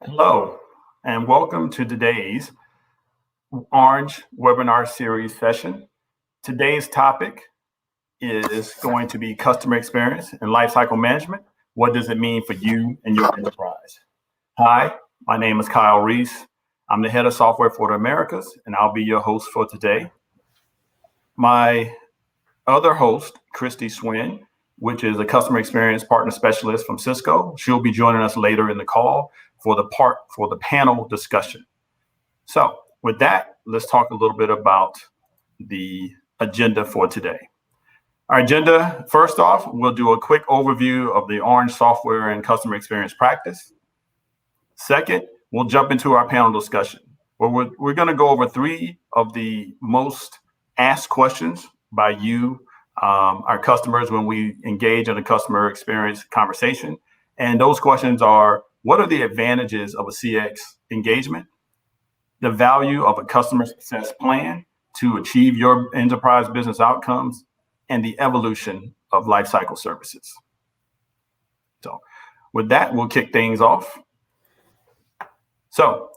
Hello, and welcome to today's Orange webinar series session. Today's topic is going to be customer experience and lifecycle management. What does it mean for you and your enterprise? Hi, my name is Kyle Reese. I'm the head of software for the Americas, and I'll be your host for today. My other host, Christy Swin, which is a customer experience partner specialist from Cisco. She'll be joining us later in the call for the panel discussion. So with that, let's talk a little bit about the agenda for today. Our agenda, first off, we'll do a quick overview of the Orange software and customer experience practice. Second, we'll jump into our panel discussion, where we're going to go over three of the most asked questions by you, our customers, when we engage in a customer experience conversation. And those questions are, what are the advantages of a CX engagement? The value of a customer success plan to achieve your enterprise business outcomes, and the evolution of lifecycle services. So with that, we'll kick things off. So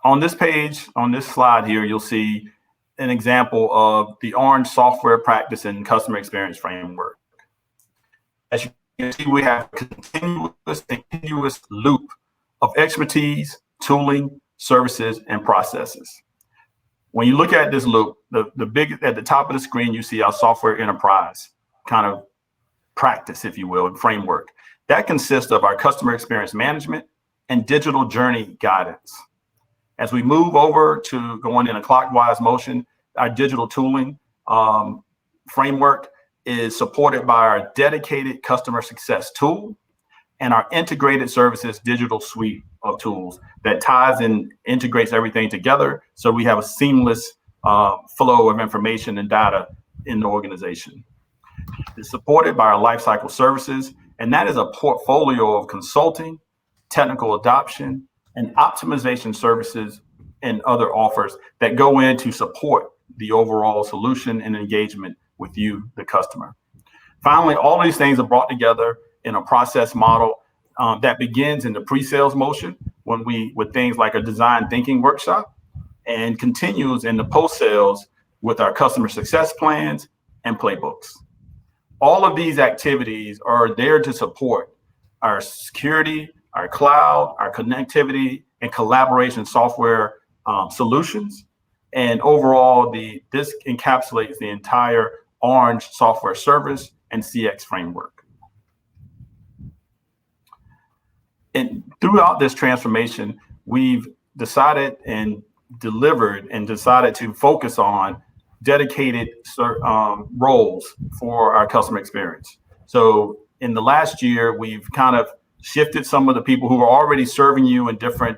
on this page, on this slide here, you'll see an example of the Orange software practice and customer experience framework. As you can see, we have a continuous loop of expertise, tooling, services, and processes. When you look at this loop, the big at the top of the screen, you see our software enterprise kind of practice, if you will, and framework. That consists of our customer experience management and digital journey guidance. As we move over to going in a clockwise motion, our digital tooling framework is supported by our dedicated customer success tool and our integrated services digital suite of tools that ties and integrates everything together so we have a seamless flow of information and data in the organization. It's supported by our lifecycle services, and that is a portfolio of consulting, technical adoption, and optimization services and other offers that go in to support the overall solution and engagement with you, the customer. Finally, all these things are brought together in a process model that begins in the pre-sales motion with things like a design thinking workshop, and continues in the post-sales with our customer success plans and playbooks. All of these activities are there to support our security, our cloud, our connectivity, and collaboration software solutions. And overall, this encapsulates the entire Orange software service and CX framework. And throughout this transformation, we've decided to focus on dedicated roles for our customer experience. So in the last year, we've kind of shifted some of the people who are already serving you in different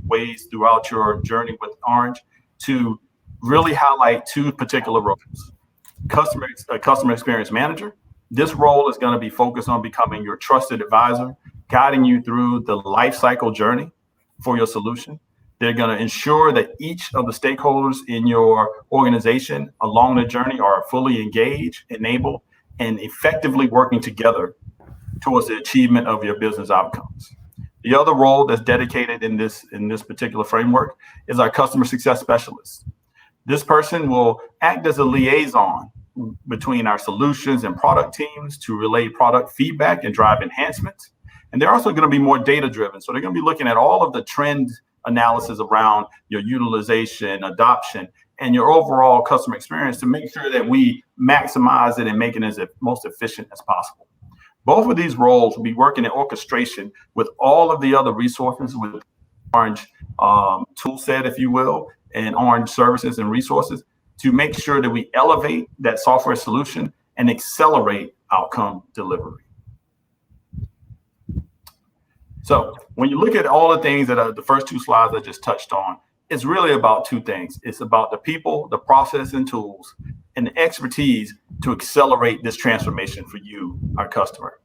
ways throughout your journey with Orange to really highlight two particular roles. Customer experience manager. This role is going to be focused on becoming your trusted advisor, guiding you through the life cycle journey for your solution. They're going to ensure that each of the stakeholders in your organization along the journey are fully engaged, enabled, and effectively working together towards the achievement of your business outcomes. The other role that's dedicated in this particular framework is our customer success specialist. This person will act as a liaison between our solutions and product teams to relay product feedback and drive enhancements. And they're also going to be more data driven. So they're going to be looking at all of the trend analysis around your utilization, adoption, and your overall customer experience to make sure that we maximize it and make it as most efficient as possible. Both of these roles will be working in orchestration with all of the other resources with Orange tool set, if you will, and Orange services and resources to make sure that we elevate that software solution and accelerate outcome delivery. So when you look at all the things that are the first two slides I just touched on, it's really about two things. It's about the people, the process and tools, and the expertise to accelerate this transformation for you, our customer.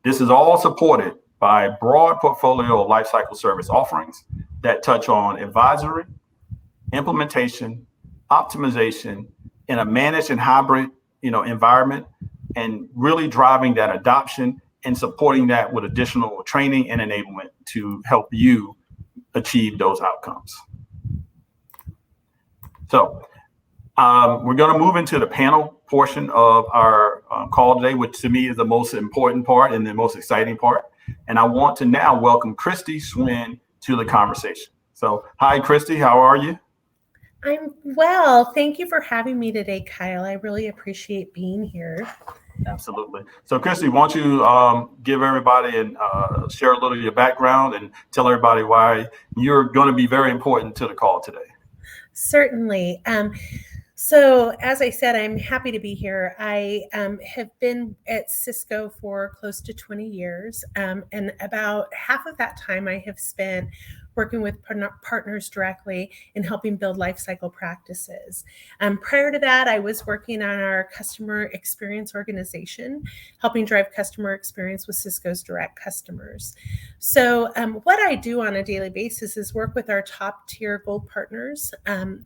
This is all supported by a broad portfolio of lifecycle service offerings that touch on advisory, implementation, optimization in a managed and hybrid, environment, and really driving that adoption and supporting that with additional training and enablement to help you achieve those outcomes. So we're going to move into the panel portion of our call today, which to me is the most important part and the most exciting part. And I want to now welcome Christy Swin to the conversation. So, hi, Christy, how are you? I'm well. Thank you for having me today, Kyle. I really appreciate being here. Absolutely. So, Christy, why don't you give everybody and share a little of your background and tell everybody why you're going to be very important to the call today. Certainly. So, as I said, I'm happy to be here. I have been at Cisco for close to 20 years, and about half of that time I have spent working with partners directly in helping build lifecycle practices. Prior to that, I was working on our customer experience organization, helping drive customer experience with Cisco's direct customers. So what I do on a daily basis is work with our top tier gold partners,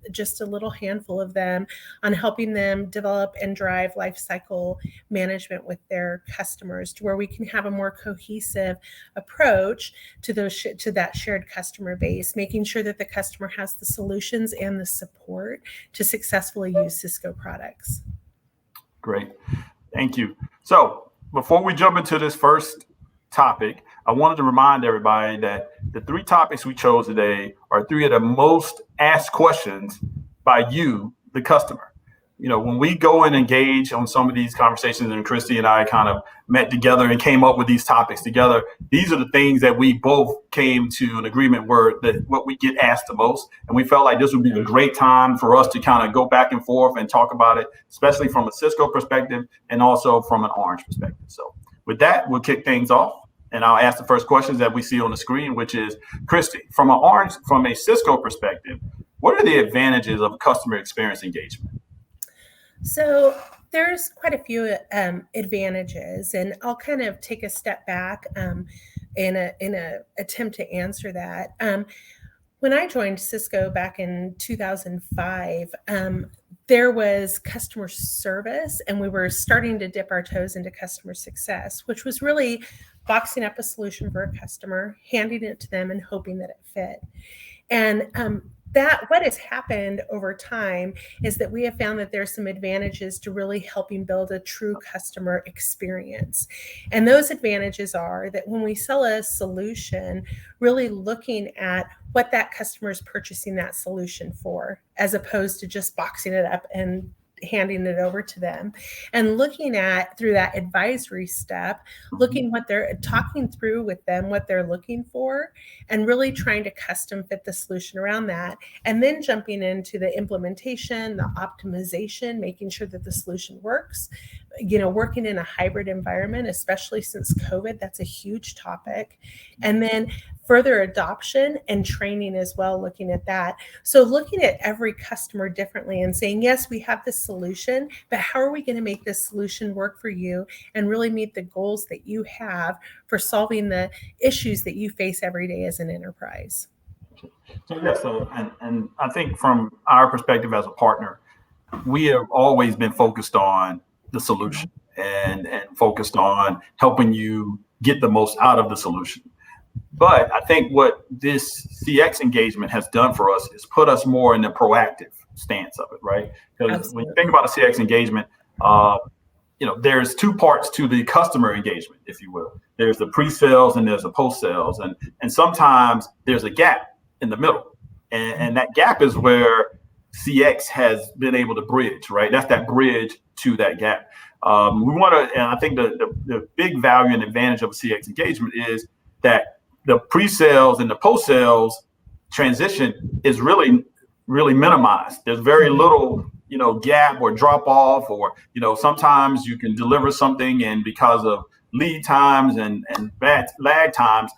just a little handful of them, on helping them develop and drive lifecycle management with their customers to where we can have a more cohesive approach to that shared customer base, making sure that the customer has the solutions and the support to successfully use Cisco products. Great. Thank you. So before we jump into this first topic, I wanted to remind everybody that the 3 topics we chose today are 3 of the most asked questions by you, the customer. You know, when we go and engage on some of these conversations, and Christy and I kind of met together and came up with these topics together, these are the things that we both came to an agreement where that what we get asked the most. And we felt like this would be a great time for us to kind of go back and forth and talk about it, especially from a Cisco perspective and also from an Orange perspective. So with that, we'll kick things off. And I'll ask the first questions that we see on the screen, which is, Christy, from a Cisco perspective, what are the advantages of customer experience engagement? So there's quite a few advantages, and I'll kind of take a step back in a attempt to answer that. When I joined Cisco back in 2005, there was customer service, and we were starting to dip our toes into customer success, which was really boxing up a solution for a customer, handing it to them, and hoping that it fit. And that what has happened over time is that we have found that there's some advantages to really helping build a true customer experience. And those advantages are that when we sell a solution, really looking at what that customer is purchasing that solution for, as opposed to just boxing it up and handing it over to them, and looking at through that advisory step, looking what they're talking through with them, what they're looking for, and really trying to custom fit the solution around that. And then jumping into the implementation, the optimization, making sure that the solution works, working in a hybrid environment, especially since COVID, that's a huge topic. And then further adoption and training as well, looking at that. So looking at every customer differently and saying, yes, we have this solution, but how are we going to make this solution work for you and really meet the goals that you have for solving the issues that you face every day as an enterprise? So yeah, and I think from our perspective as a partner, we have always been focused on the solution and focused on helping you get the most out of the solution. But I think what this CX engagement has done for us is put us more in the proactive stance of it, right? Because when you think about a CX engagement, there's 2 parts to the customer engagement, if you will. There's the pre-sales and there's the post-sales, and sometimes there's a gap in the middle, and that gap is where CX has been able to bridge, right? That's that bridge to that gap. We want to, and I think the big value and advantage of a CX engagement is that the pre-sales and the post-sales transition is really, really minimized. There's very little, gap or drop off, or, sometimes you can deliver something and because of lead times and bad lag times,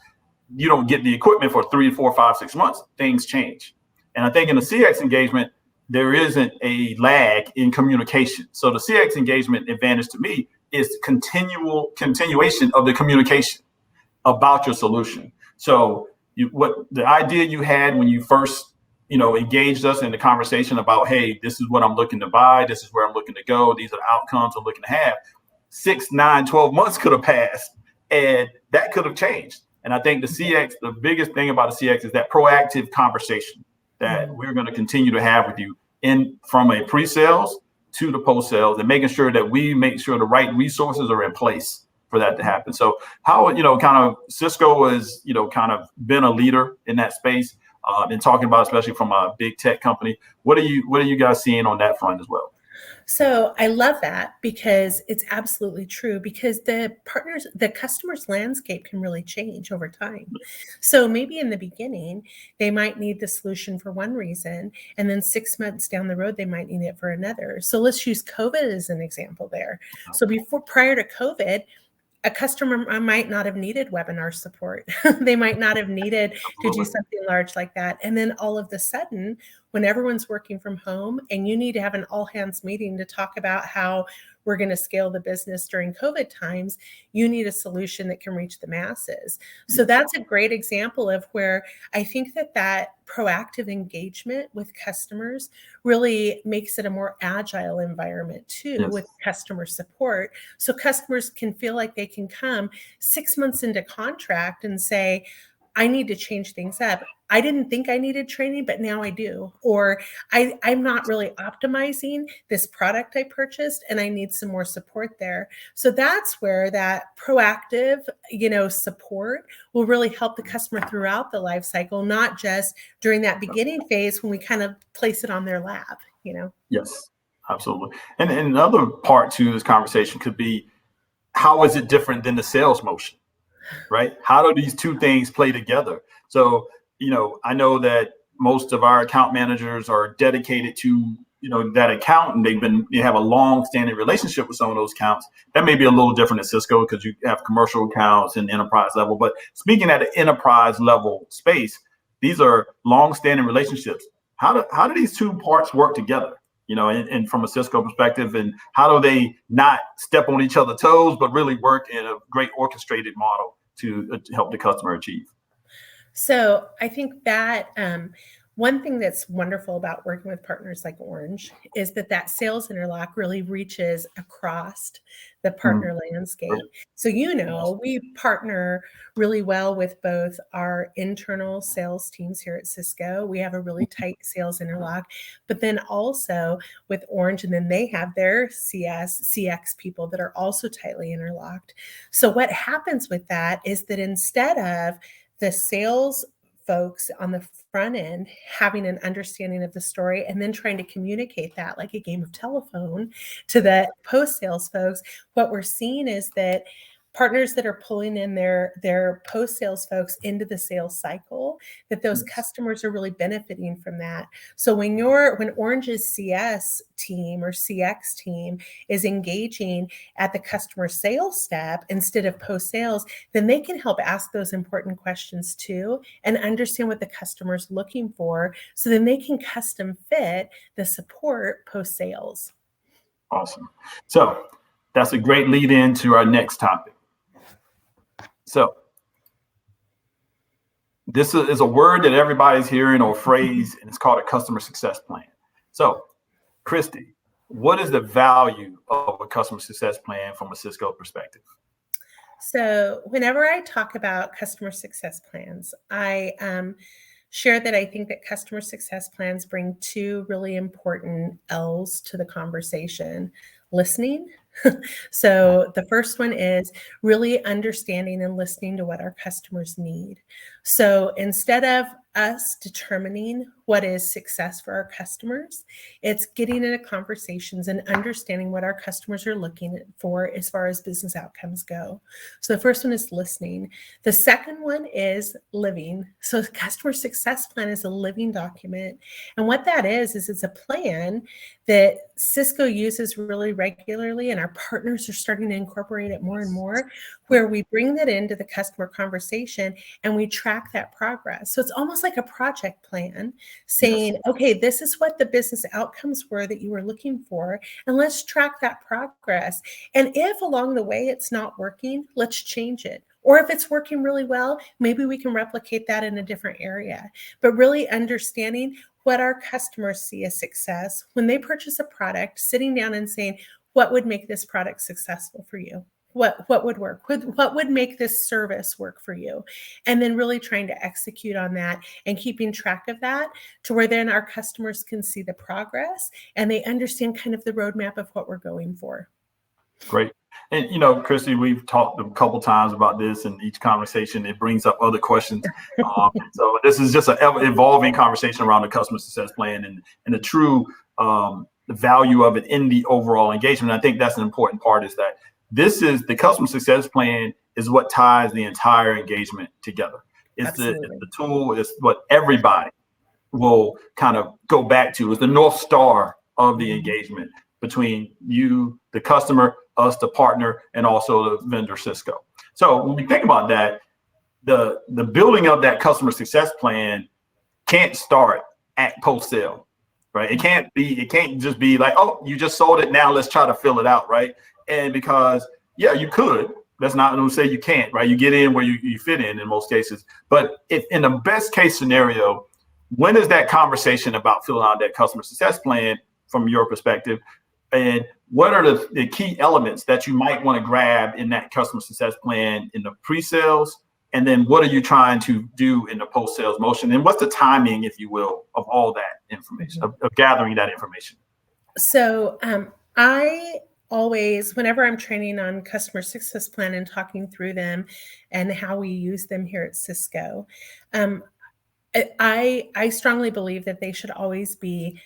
you don't get the equipment for 3, 4, 5, 6 months. Things change. And I think in a CX engagement, there isn't a lag in communication. So the CX engagement advantage to me is continuation of the communication about your solution. So what the idea you had when you first, engaged us in the conversation about, hey, this is what I'm looking to buy. This is where I'm looking to go. These are the outcomes I'm looking to have. 6, 9, 12 months could have passed and that could have changed. And I think the CX, the biggest thing about the CX is that proactive conversation that we're going to continue to have with you from a pre-sales to the post-sales, and making sure that we make sure the right resources are in place for that to happen. So how, kind of Cisco has, kind of been a leader in that space, and talking about, especially from a big tech company. What are you guys seeing on that front as well? So I love that, because it's absolutely true, because the customer's landscape can really change over time. So maybe in the beginning, they might need the solution for one reason, and then 6 months down the road, they might need it for another. So let's use COVID as an example there. So prior to COVID, a customer might not have needed webinar support. They might not have needed to do something large like that. And then all of a sudden, when everyone's working from home and you need to have an all hands meeting to talk about how we're going to scale the business during COVID times, you need a solution that can reach the masses. So that's a great example of where I think that proactive engagement with customers really makes it a more agile environment too, with customer support. So customers can feel like they can come 6 months into contract and say, I need to change things up. I didn't think I needed training, but now I do. Or I'm not really optimizing this product I purchased and I need some more support there. So that's where that proactive, support will really help the customer throughout the life cycle, not just during that beginning phase when we kind of place it on their lap, Yes, absolutely. And another part to this conversation could be, how is it different than the sales motion? Right? How do these two things play together? So, I know that most of our account managers are dedicated to, that account, and they have a long-standing relationship with some of those accounts. That may be a little different at Cisco because you have commercial accounts and enterprise level. But speaking at the enterprise level space, these are long-standing relationships. How do these two parts work together? And from a Cisco perspective, and how do they not step on each other's toes, but really work in a great orchestrated model to help the customer achieve? So I think that one thing that's wonderful about working with partners like Orange is that sales interlock really reaches across the partner landscape. So, we partner really well with both our internal sales teams here at Cisco. We have a really tight sales interlock, but then also with Orange, and then they have their CX people that are also tightly interlocked. So what happens with that is that instead of the sales folks on the front end having an understanding of the story and then trying to communicate that like a game of telephone to the post-sales folks, what we're seeing is that partners that are pulling in their post-sales folks into the sales cycle, that those customers are really benefiting from that. So when Orange's CS team or CX team is engaging at the customer sales step instead of post-sales, then they can help ask those important questions too and understand what the customer's looking for, so then they can custom fit the support post-sales. Awesome. So that's a great lead in to our next topic. So this is a word that everybody's hearing, or phrase, and it's called a customer success plan. So, Christy, what is the value of a customer success plan from a Cisco perspective? So whenever I talk about customer success plans, I share that I think that customer success plans bring two really important L's to the conversation: listening. So the first one is really understanding and listening to what our customers need. So instead of us determining what is success for our customers, it's getting into conversations and understanding what our customers are looking for as far as business outcomes go. So the first one is listening. The second one is living. So the customer success plan is a living document. And what that is it's a plan that Cisco uses really regularly, and our partners are starting to incorporate it more and more, where we bring that into the customer conversation and we track that progress. So it's almost like a project plan saying, okay, this is what the business outcomes were that you were looking for, and let's track that progress. And if along the way it's not working, let's change it. Or if it's working really well, maybe we can replicate that in a different area. But really understanding what our customers see as success when they purchase a product, sitting down and saying, what would make this product successful for you? what would work? What would make this service work for you? And then really trying to execute on that and keeping track of that to where then our customers can see the progress and they understand kind of the roadmap of what we're going for. Great. And, Christy, we've talked a couple times about this, and each conversation, it brings up other questions. So this is just an evolving conversation around the customer success plan and the true the value of it in the overall engagement. I think that's an important part, is that this is the customer success plan is what ties the entire engagement together. It's the tool, is what everybody will kind of go back to, is the North Star of the engagement between you, the customer, us, the partner, and also the vendor, Cisco. So when we think about that, the building of that customer success plan can't start at post-sale, right? It can't just be like, oh, you just sold it, now let's try to fill it out, right? And because, yeah, you could. That's not to say you can't, right? You get in where you fit in most cases. But if in the best case scenario, when is that conversation about filling out that customer success plan from your perspective? And what are the key elements that you might want to grab in that customer success plan in the pre-sales? And then what are you trying to do in the post-sales motion? And what's the timing, if you will, of all that information, of gathering that information? So I always, whenever I'm training on customer success plan and talking through them and how we use them here at Cisco, I strongly believe that they should always be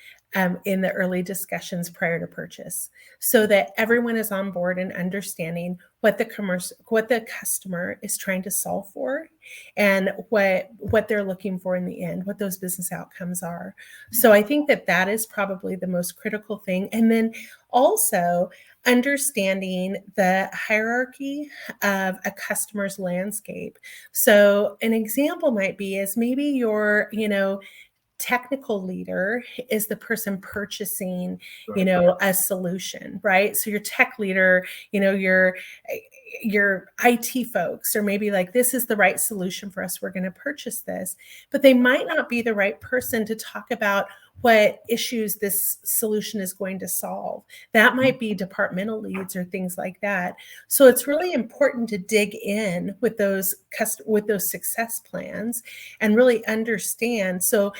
in the early discussions prior to purchase, so that everyone is on board and understanding what the customer is trying to solve for, and what they're looking for in the end, what those business outcomes are. So I think that is probably the most critical thing. And then also understanding the hierarchy of a customer's landscape. So an example might be is maybe your, technical leader is the person purchasing, a solution, right? So your tech leader, your IT folks are maybe like, this is the right solution for us, we're going to purchase this, but they might not be the right person to talk about what issues this solution is going to solve. That might be departmental leads or things like that. So it's really important to dig in with those success plans and really understand. So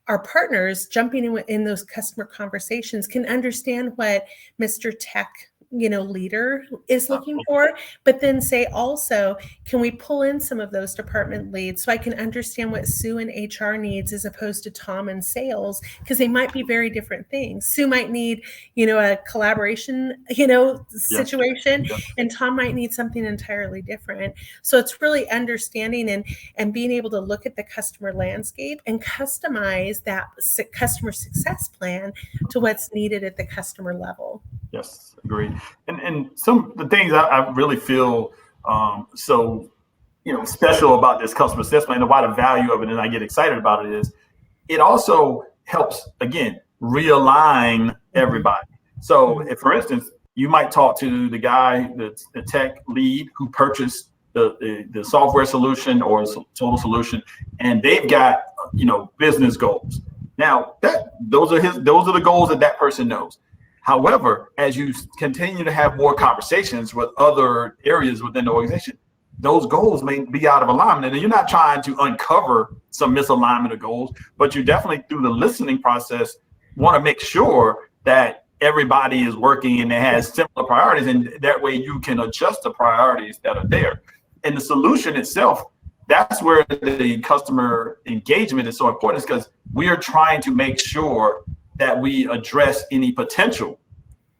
our partners jumping in those customer conversations can understand what Mr. Tech, leader is looking for, but then say also, can we pull in some of those department leads so I can understand what Sue and HR needs as opposed to Tom and sales, because they might be very different things. Sue might need, a collaboration, situation, and Tom might need something entirely different. So it's really understanding and being able to look at the customer landscape and customize that customer success plan to what's needed at the customer level. Yes, agreed. And some of the things I really feel so special about this customer success plan and why the value of it and I get excited about it is it also helps, again, realign everybody. So if, for instance, you might talk to the guy, the tech lead who purchased the software solution or total solution, and they've got business goals. Now those are the goals that person knows. However, as you continue to have more conversations with other areas within the organization, those goals may be out of alignment. And you're not trying to uncover some misalignment of goals, but you definitely, through the listening process, want to make sure that everybody is working and it has similar priorities. And that way you can adjust the priorities that are there. And the solution itself, that's where the customer engagement is so important, is because we are trying to make sure that we address any potential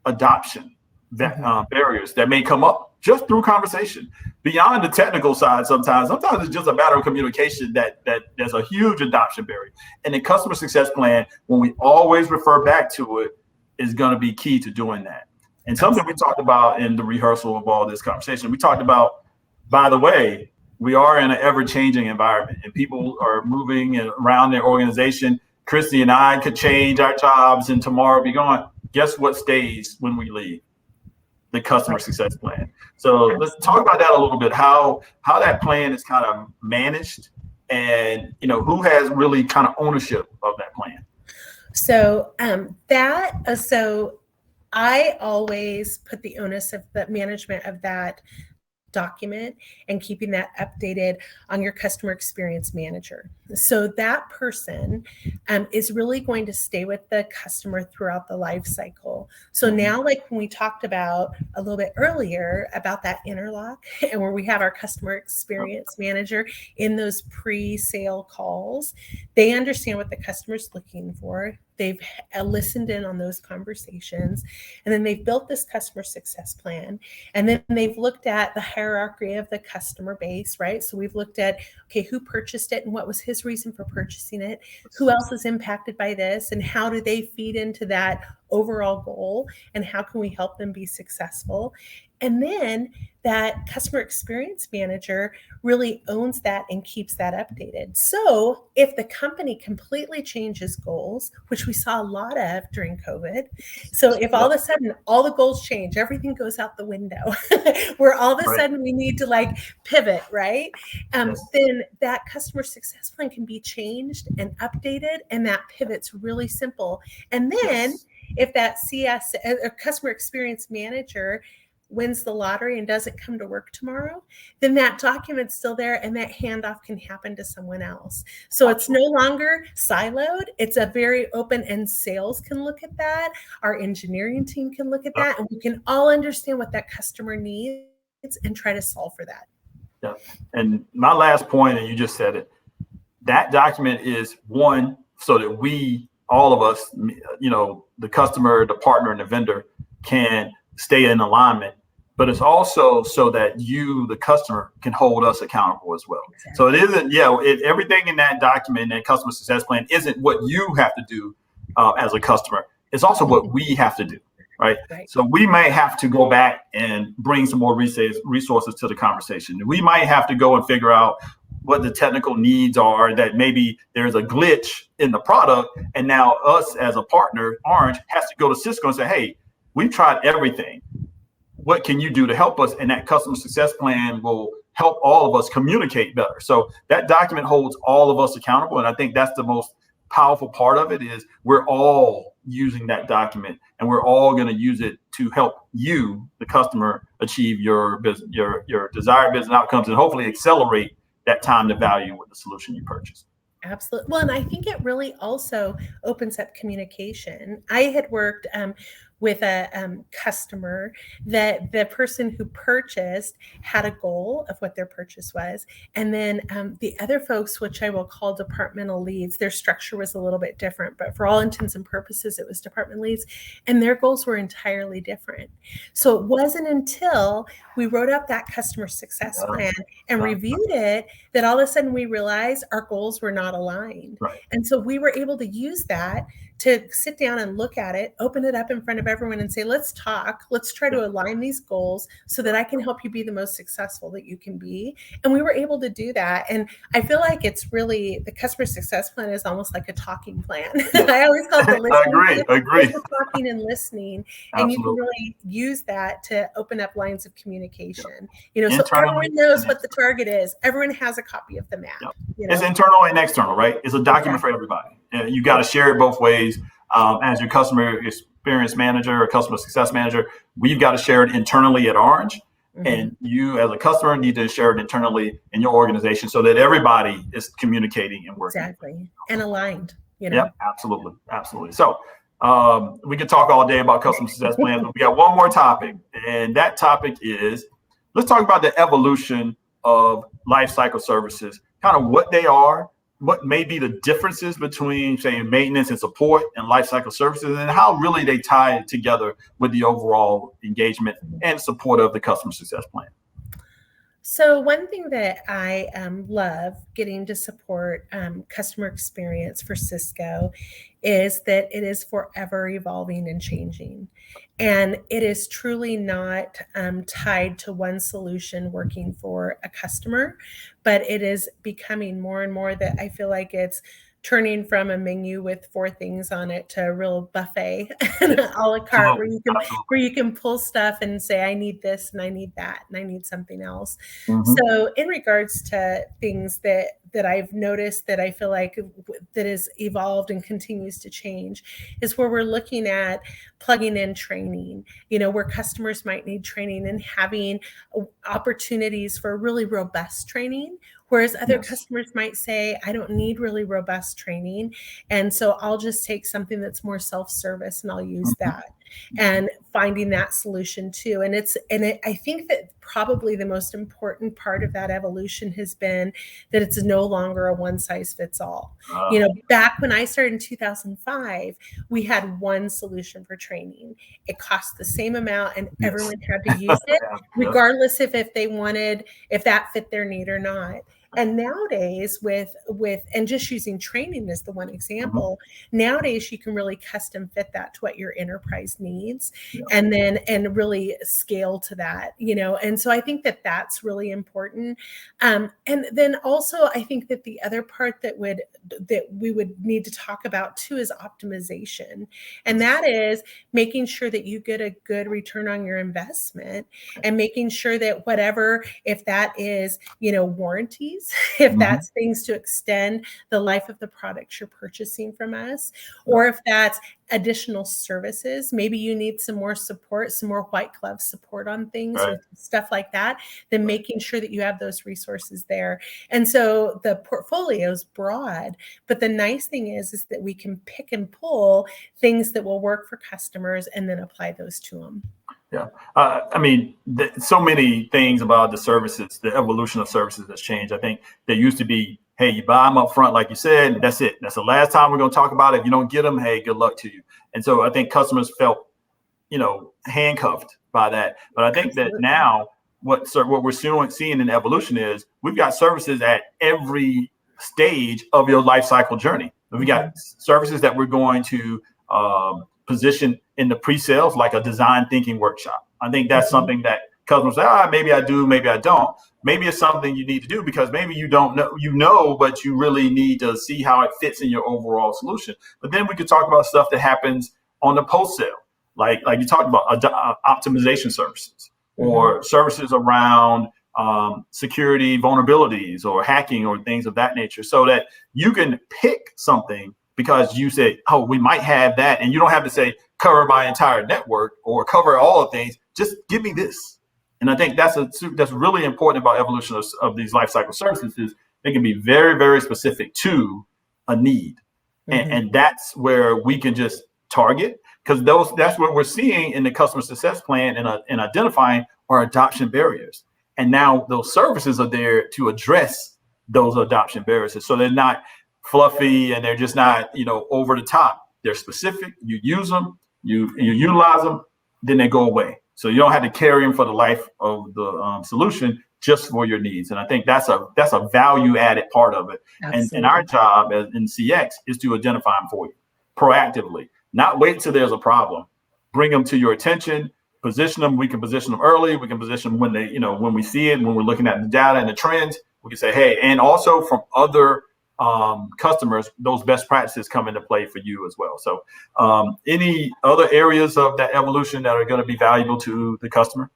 adoption barriers that may come up just through conversation. Beyond the technical side, sometimes it's just a matter of communication that there's a huge adoption barrier. And the customer success plan, when we always refer back to it, is going to be key to doing that. And something we talked about in the rehearsal of all this conversation, we talked about, by the way, we are in an ever-changing environment and people are moving around their organization. Christy and I could change our jobs and tomorrow be gone. Guess what stays when we leave? The customer success plan. So let's talk about that a little bit, how that plan is kind of managed and, who has really kind of ownership of that plan. So I always put the onus of the management of that document and keeping that updated on your customer experience manager. So that person is really going to stay with the customer throughout the life cycle. So now, like when we talked about a little bit earlier about that interlock and where we have our customer experience manager in those pre-sale calls, they understand what the customer's looking for. They've listened in on those conversations, and then they've built this customer success plan. And then they've looked at the hierarchy of the customer base, right? So we've looked at, okay, who purchased it and what was his reason for purchasing it? Who else is impacted by this? And how do they feed into that overall goal? And how can we help them be successful? And then that customer experience manager really owns that and keeps that updated. So if the company completely changes goals, which we saw a lot of during COVID, so if all of a sudden all the goals change, everything goes out the window, where all of a sudden we need to like pivot, right? Then that customer success plan can be changed and updated, and that pivot's really simple. And then if that CS, a customer experience manager, wins the lottery and doesn't come to work tomorrow, then that document's still there and that handoff can happen to someone else. So it's no longer siloed. It's a very open, and sales can look at that. Our engineering team can look at that, and we can all understand what that customer needs and try to solve for that. Yeah. And my last point, and you just said it, that document is one, so that we, all of us, the customer, the partner, and the vendor can stay in alignment, but it's also so that you, the customer, can hold us accountable as well. Exactly. So it isn't, everything in that document, that customer success plan, isn't what you have to do as a customer. It's also what we have to do, right? So we might have to go back and bring some more resources to the conversation. We might have to go and figure out what the technical needs are, that maybe there's a glitch in the product, and now us as a partner, Orange, has to go to Cisco and say, hey, we've tried everything. What can you do to help us? And that customer success plan will help all of us communicate better. So that document holds all of us accountable. And I think that's the most powerful part of it, is we're all using that document, and we're all going to use it to help you, the customer, achieve your business, your desired business outcomes, and hopefully accelerate that time to value with the solution you purchased. Absolutely. Well, and I think it really also opens up communication. I had worked with a customer that the person who purchased had a goal of what their purchase was. And then the other folks, which I will call departmental leads, their structure was a little bit different, but for all intents and purposes, it was department leads, and their goals were entirely different. So it wasn't until we wrote up that customer success plan and reviewed it that all of a sudden we realized our goals were not aligned. And so we were able to use that to sit down and look at it, open it up in front of everyone and say, let's talk, let's try to align these goals so that I can help you be the most successful that you can be. And we were able to do that. And I feel like it's really, the customer success plan is almost like a talking plan. I always call it the listening. I agree. Talking and listening. And you can really use that to open up lines of communication. So everyone knows what the target is. Everyone has a copy of the map. It's internal and external, right? It's a document for everybody. You got to share it both ways. As your customer experience manager or customer success manager, we've got to share it internally at Orange. And you as a customer need to share it internally in your organization so that everybody is communicating and working. Exactly. And aligned. Yep, absolutely. Absolutely. So we could talk all day about customer success plans, but we got one more topic. And that topic is, let's talk about the evolution of lifecycle services, kind of what they are, what may be the differences between, say, maintenance and support and lifecycle services, and how really they tie together with the overall engagement and support of the customer success plan. So one thing that I love getting to support customer experience for Cisco is that it is forever evolving and changing. And it is truly not tied to one solution working for a customer, but it is becoming more and more that I feel like it's turning from a menu with 4 things on it to a real buffet and a la carte where you can pull stuff and say, I need this and I need that and I need something else. So in regards to things that I've noticed that I feel like that has evolved and continues to change is where we're looking at plugging in training, where customers might need training and having opportunities for really robust training. Whereas other customers might say, I don't need really robust training. And so I'll just take something that's more self-service and I'll use that. And finding that solution too. And I think that probably the most important part of that evolution has been that it's no longer a one size fits all. Back when I started in 2005, we had one solution for training. It cost the same amount and everyone had to use it, regardless if that fit their need or not. And nowadays and just using training as the one example, nowadays you can really custom fit that to what your enterprise needs and really scale to that, and so I think that that's really important. And then also I think that the other part that we would need to talk about too is optimization. And that is making sure that you get a good return on your investment and making sure that whatever, if that is, warranties, if that's things to extend the life of the products you're purchasing from us, or if that's additional services, maybe you need some more support, some more white glove support on things or stuff like that, then making sure that you have those resources there. And so the portfolio is broad, but the nice thing is that we can pick and pull things that will work for customers and then apply those to them. Yeah. So many things about the services, the evolution of services has changed. I think there used to be, hey, you buy them up front, like you said, and that's it. That's the last time we're going to talk about it. If you don't get them, hey, good luck to you. And so I think customers felt, handcuffed by that. But I think that now what we're seeing in evolution is we've got services at every stage of your life cycle journey. We got services that we're going to position in the pre-sales, like a design thinking workshop. I think that's something that customers say, maybe I do, maybe I don't. Maybe it's something you need to do because maybe you don't know, but you really need to see how it fits in your overall solution. But then we could talk about stuff that happens on the post-sale, like you talked about optimization services or services around security vulnerabilities or hacking or things of that nature, so that you can pick something because you say, oh, we might have that. And you don't have to say, cover my entire network or cover all the things. Just give me this. And I think that's really important about evolution of these lifecycle services is they can be very, very specific to a need. And that's where we can just target, because that's what we're seeing in the customer success plan and identifying our adoption barriers. And now those services are there to address those adoption barriers. So they're not fluffy and they're just not, over the top. They're specific. You use them, you utilize them, then they go away. So you don't have to carry them for the life of the solution, just for your needs. And I think that's a value added part of it. And our job in CX is to identify them for you proactively, not wait till there's a problem. Bring them to your attention, position them. We can position them early. We can position them when when we see it, when we're looking at the data and the trends. We can say, hey, and also from other customers, those best practices come into play for you as well. So any other areas of that evolution that are going to be valuable to the customer?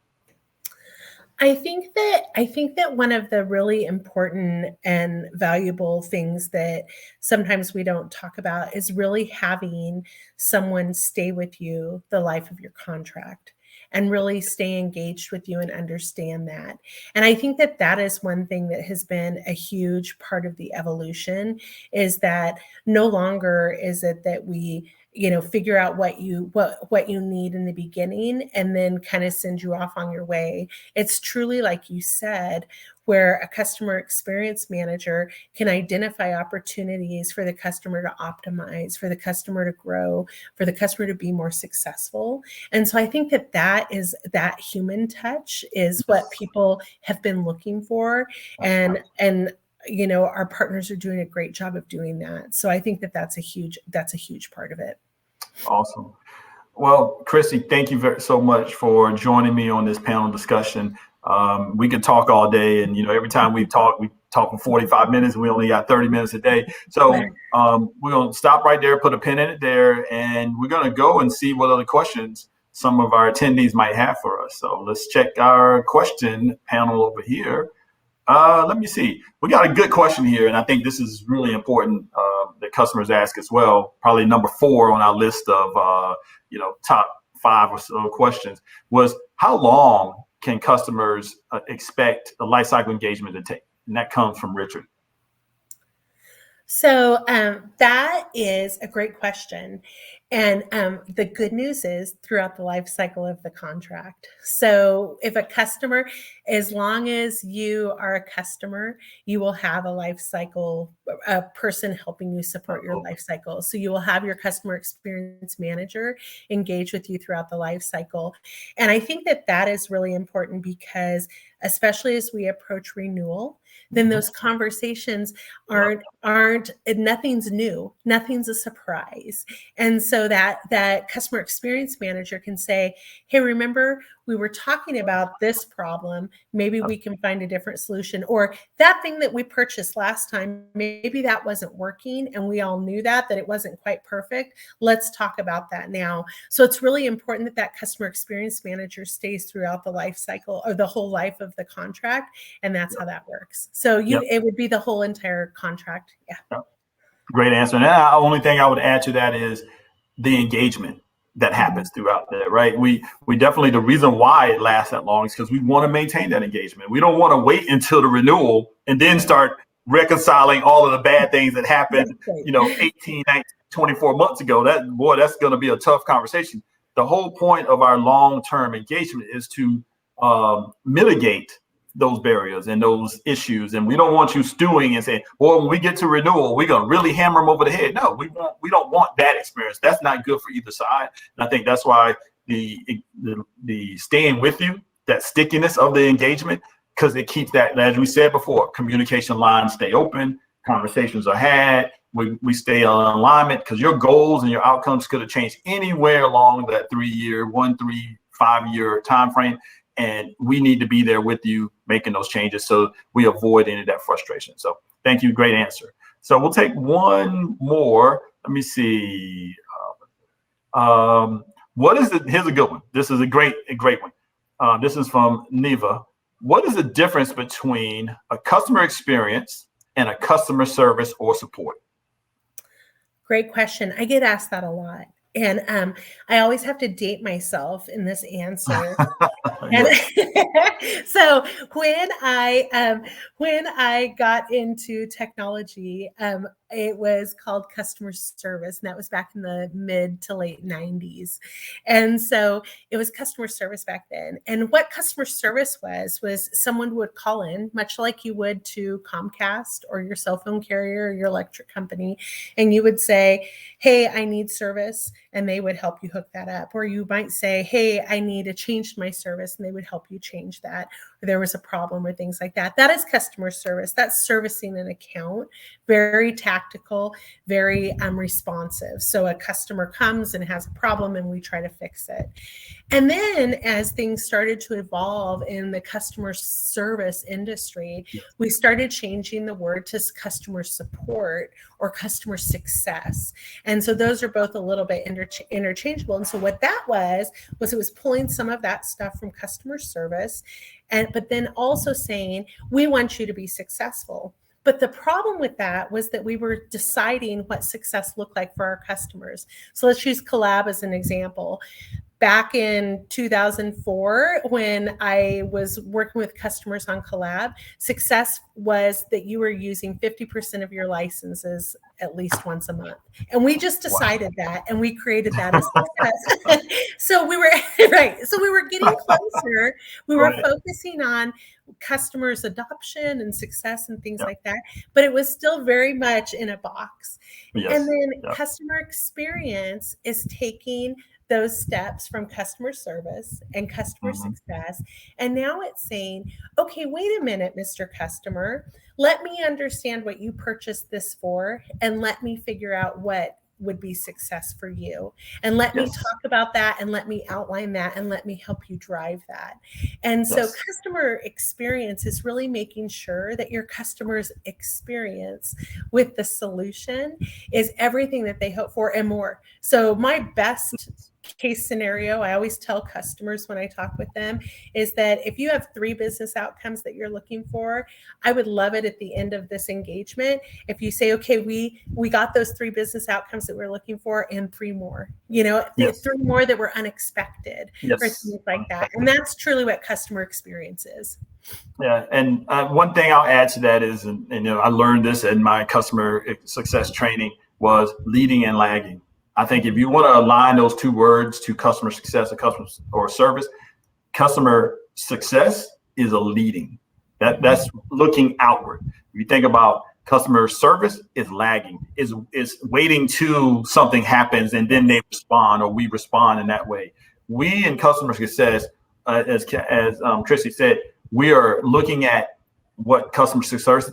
I think that one of the really important and valuable things that sometimes we don't talk about is really having someone stay with you the life of your contract and really stay engaged with you and understand that. And I think that that is one thing that has been a huge part of the evolution, is that no longer is it that we figure out what you need in the beginning and then kind of send you off on your way. It's truly, like you said, where a customer experience manager can identify opportunities for the customer to optimize, for the customer to grow, for the customer to be more successful. And so I think that human touch is what people have been looking for. And our partners are doing a great job of doing that. So I think that's a huge part of it. Awesome. Well, Christy, thank you so much for joining me on this panel discussion. We could talk all day, and every time we talk, we talk for 45 minutes. We only got 30 minutes a day. So we're going to stop right there, put a pin in it there, and we're going to go and see what other questions some of our attendees might have for us. So let's check our question panel over here. Let me see. We got a good question here, and I think this is really important that customers ask as well. Probably number 4 on our list of top 5 or so questions was, how long can customers expect a lifecycle engagement to take? And that comes from Richard. So that is a great question. And the good news is throughout the life cycle of the contract. So if a customer, as long as you are a customer, you will have a life cycle, a person helping you support your life cycle. So you will have your customer experience manager engage with you throughout the life cycle. And I think that that is really important because especially as we approach renewal, then those conversations aren't nothing's new, nothing's a surprise. And so that customer experience manager can say, hey, remember we were talking about this problem, maybe we can find a different solution, or that thing that we purchased last time, maybe that wasn't working and we all knew that it wasn't quite perfect. Let's talk about that now. So it's really important that that customer experience manager stays throughout the life cycle or the whole life of the contract, and that's how that works. So it would be the whole entire contract. Yeah. Great answer. And the only thing I would add to that is the engagement that happens throughout that, right? We definitely, the reason why it lasts that long is because we want to maintain that engagement. We don't want to wait until the renewal and then start reconciling all of the bad things that happened, 18, 19, 24 months ago. That's going to be a tough conversation. The whole point of our long-term engagement is to mitigate those barriers and those issues. And we don't want you stewing and saying, well, when we get to renewal, we're going to really hammer them over the head. No, we don't want that experience. That's not good for either side. And I think that's why the staying with you, that stickiness of the engagement, because it keeps that, as we said before, communication lines stay open, conversations are had, we stay in alignment, because your goals and your outcomes could have changed anywhere along that 5-year time frame. And we need to be there with you making those changes so we avoid any of that frustration. So thank you. Great answer. So we'll take one more. Let me see. Here's a good one. This is a great one. This is from Neva. What is the difference between a customer experience and a customer service or support? Great question. I get asked that a lot. And I always have to date myself in this answer. And so when I got into technology, it was called customer service, and that was back in the mid to late 90s. And so it was customer service back then. And what customer service was someone would call in, much like you would to Comcast or your cell phone carrier or your electric company, and you would say, hey, I need service, and they would help you hook that up. Or you might say, hey, I need a change to my service, and they would help you change that. Or there was a problem or things like that. That is customer service. That's servicing an account, very tactical, very responsive. So a customer comes and has a problem and we try to fix it. And then as things started to evolve in the customer service industry, we started changing the word to customer support or customer success. And so those are both a little bit interchangeable. And so what that was it was pulling some of that stuff from customer service, but then also saying, we want you to be successful. But the problem with that was that we were deciding what success looked like for our customers. So let's use Collab as an example. Back in 2004, when I was working with customers on Collab, success was that you were using 50% of your licenses at least once a month. And we just decided that, and we created that as success. So we were right. So we were getting closer. We were focusing on customers' adoption and success and things like that, but it was still very much in a box. And then customer experience is taking those steps from customer service and customer success. And now it's saying, okay, wait a minute, Mr. Customer, let me understand what you purchased this for, and let me figure out what would be success for you. And let me talk about that, and let me outline that, and let me help you drive that. And so customer experience is really making sure that your customer's experience with the solution is everything that they hope for and more. So my best case scenario, I always tell customers when I talk with them, is that if you have 3 business outcomes that you're looking for, I would love it at the end of this engagement if you say, okay, we got those 3 business outcomes that we're looking for and 3 more, 3 more that were unexpected, or things like that. And that's truly what customer experience is. Yeah, and one thing I'll add to that is, and I learned this in my customer success training, was leading and lagging. I think if you want to align those 2 words to customer success or service, customer success is a leading. That's looking outward. If you think about customer service, is lagging, is waiting till something happens and then they respond, or we respond in that way. We in customer success, as Christy said, we are looking at what customer success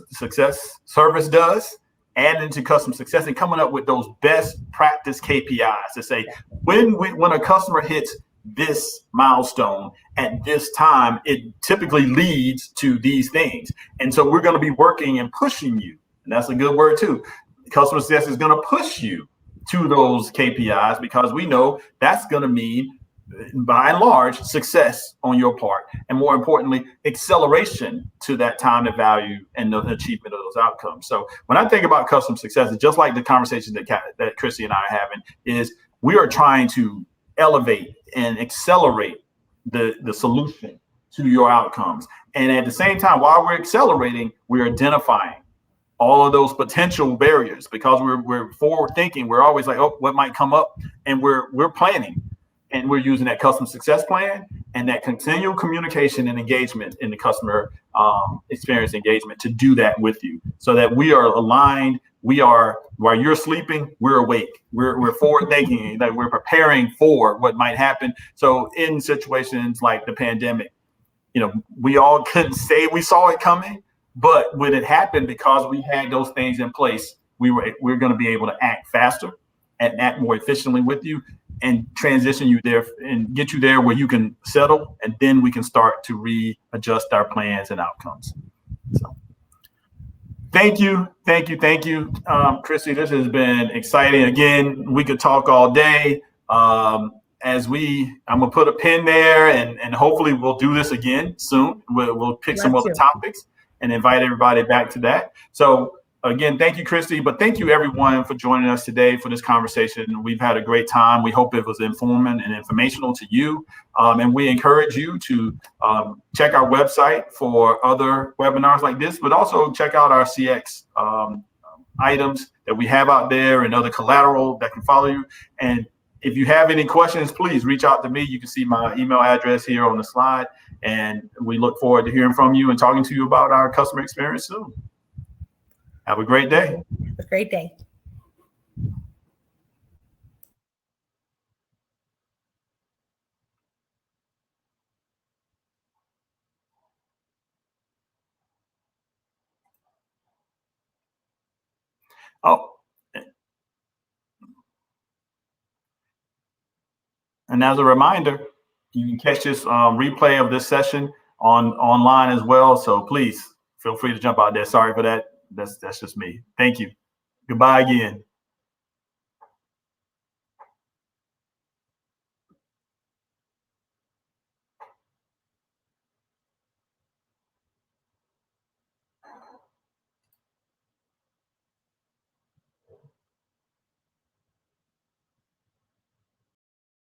service does, and into customer success, and coming up with those best practice KPIs to say, when a customer hits this milestone at this time, it typically leads to these things. And so we're going to be working and pushing you. And that's a good word too. Customer success is going to push you to those KPIs, because we know that's going to mean, by and large, success on your part, and more importantly, acceleration to that time to value and the achievement of those outcomes. So when I think about customer success, it's just like the conversation that Chrissy and I are having, is we are trying to elevate and accelerate the solution to your outcomes. And at the same time, while we're accelerating, we're identifying all of those potential barriers, because we're forward thinking. We're always like, oh, what might come up? And we're planning. And we're using that customer success plan and that continual communication and engagement in the customer experience engagement to do that with you, so that we are aligned. We are, while you're sleeping, we're awake. We're forward thinking, that we're preparing for what might happen. So in situations like the pandemic, we all couldn't say we saw it coming, but when it happened, because we had those things in place, we're going to be able to act faster and act more efficiently with you, and transition you there and get you there where you can settle, and then we can start to readjust our plans and outcomes. So thank you, Chrissy. This has been exciting. Again, we could talk all day. I'm gonna put a pin there, and hopefully we'll do this again soon. We'll pick some other topics and invite everybody back to that. So again, thank you, Christy, but thank you everyone for joining us today for this conversation. We've had a great time. We hope it was informative and informational to you. And we encourage you to check our website for other webinars like this, but also check out our CX items that we have out there, and other collateral that can follow you. And if you have any questions, please reach out to me. You can see my email address here on the slide, and we look forward to hearing from you and talking to you about our customer experience soon. Have a great day. Have a great day. Oh, and as a reminder, you can catch this replay of this session online as well. So please feel free to jump out there. Sorry for that. That's just me. Thank you. Goodbye again.